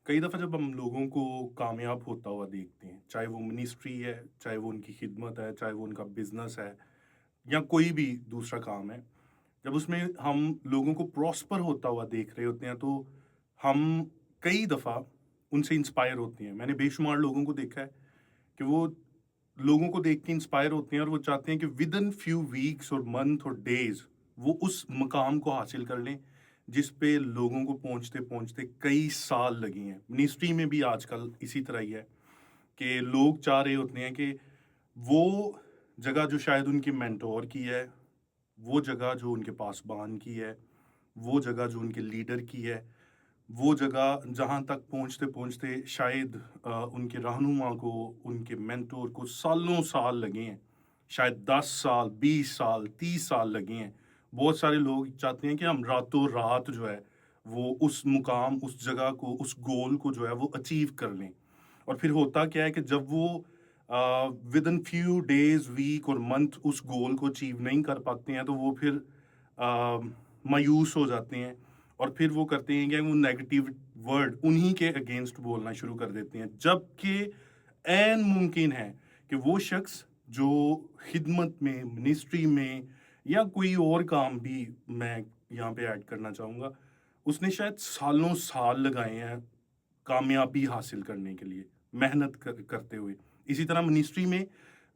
कई दफ़ा जब हम लोगों को कामयाब होता हुआ देखते हैं, चाहे वो मिनिस्ट्री है, चाहे वो उनकी खिदमत है, चाहे वो उनका बिज़नेस है या कोई भी दूसरा काम है, जब उसमें हम लोगों को प्रॉस्पर होता हुआ देख रहे होते हैं, तो हम कई दफ़ा उनसे इंस्पायर होते हैं। मैंने बेशुमार लोगों को देखा है कि वो लोगों को देख के इंस्पायर होते हैं और वो चाहते हैं कि विदिन फ्यू वीक्स और मंथ और डेज़ वो उस मकाम को हासिल कर लें, जिस पे लोगों को पहुँचते-पहुँचते कई साल लगे हैं। मिनिस्ट्री में भी आजकल इसी तरह ही है कि लोग चाह रहे होते हैं कि वो जगह जो शायद उनके मेंटोर की है, वो जगह जो उनके पासबान की है, वो जगह जो उनके लीडर की है, वो जगह जहाँ तक पहुँचते-पहुँचते शायद उनके रहनुमा को, उनके मेंटर को सालों-साल लगे हैं। शायद 10 साल, 20 साल, 30 साल लगे हैं। बहुत सारे लोग चाहते हैं कि हम रातों-रात जो है, वो उस मुकाम, उस जगह को, उस गोल को जो है वो अचीव कर लें। और फिर होता क्या है कि जब वो विदिन फ्यू डेज़, वीक और मंथ उस गोल को अचीव नहीं कर पाते हैं, तो वो फिर मायूस हो जाते हैं और फिर वो करते हैं कि वो नेगेटिव वर्ड उन्हीं के अगेंस्ट बोलना शुरू कर देते हैं। जबकि ऐन मुमकिन है कि वो शख्स जो खिदमत में, मिनिस्ट्री में या कोई और काम भी मैं यहाँ पे ऐड करना चाहूँगा, उसने शायद सालों-साल लगाए हैं कामयाबी हासिल करने के लिए, मेहनत करते हुए। इसी तरह मिनिस्ट्री में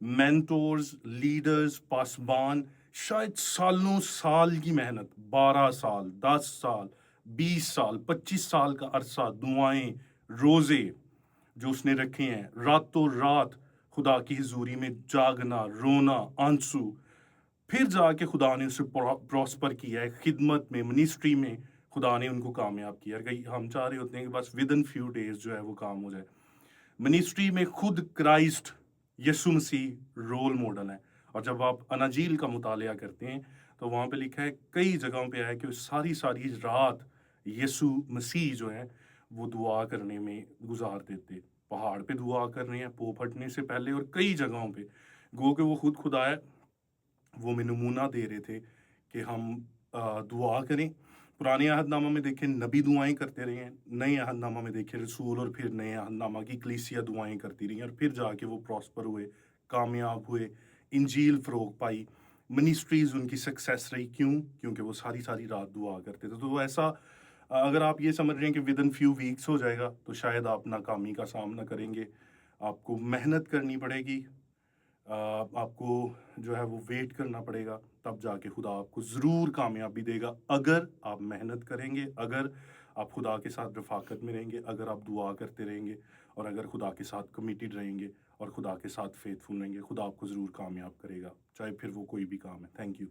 मेंटोर्स, लीडर्स, पासबान शायद सालों-साल की मेहनत, 12 साल, 10 साल, 20 साल, 25 साल का अरसा, दुआएँ, रोज़े जो उसने रखे हैं, रातों-रात खुदा की हुज़ूरी में जागना, रोना, आंसू, फिर जाके खुदा ने उसे प्रॉस्पर किया है, खिदमत में, मिनिस्ट्री में खुदा ने उनको कामयाब किया है। कहीं हम चाह रहे होते हैं कि बस विदिन फ्यू डेज़ जो है वो काम हो जाए। मिनिस्ट्री में खुद क्राइस्ट यीशु मसीह रोल मॉडल है और जब आप अनाजील का मुतालिया करते हैं, तो वहाँ पे लिखा है, कई जगहों पे है कि वो सारी-सारी रात यीशु मसीह जो है, वो दुआ करने में गुज़ार देते। पहाड़ पे दुआ कर रहे हैं, पो फटने से पहले और कई जगहों पे। गो के वो खुद खुदा है, वो में नमूना दे रहे थे कि हम दुआ करें। पुराने अहदनामा में देखें नबी दुआएँ करते रहे हैं, नए अहदनामा में देखें रसूल और फिर नए अहदनामा की कलीसिया दुआएँ करती रही हैं और फिर जाके वो प्रॉस्पर हुए, कामयाब हुए, इंजील फ़रोग पाई, मिनिस्ट्रीज़ उनकी सक्सेस रही। क्यों? क्योंकि वो सारी-सारी रात दुआ करते थे। तो ऐसा अगर आप ये समझ रहे हैं कि विदिन फ्यू वीक्स हो जाएगा, तो शायद आप नाकामी का सामना करेंगे। आपको मेहनत करनी पड़ेगी, आपको जो है वो वेट करना पड़ेगा, तब जाके खुदा आपको ज़रूर कामयाबी देगा, अगर आप मेहनत करेंगे, अगर आप खुदा के साथ रफ़ाकत में रहेंगे, अगर आप दुआ करते रहेंगे और अगर खुदा के साथ कमिटेड रहेंगे और खुदा के साथ फ़ेथफुल रहेंगे, खुदा आपको ज़रूर कामयाब करेगा, चाहे फिर वो कोई भी काम है। Thank you.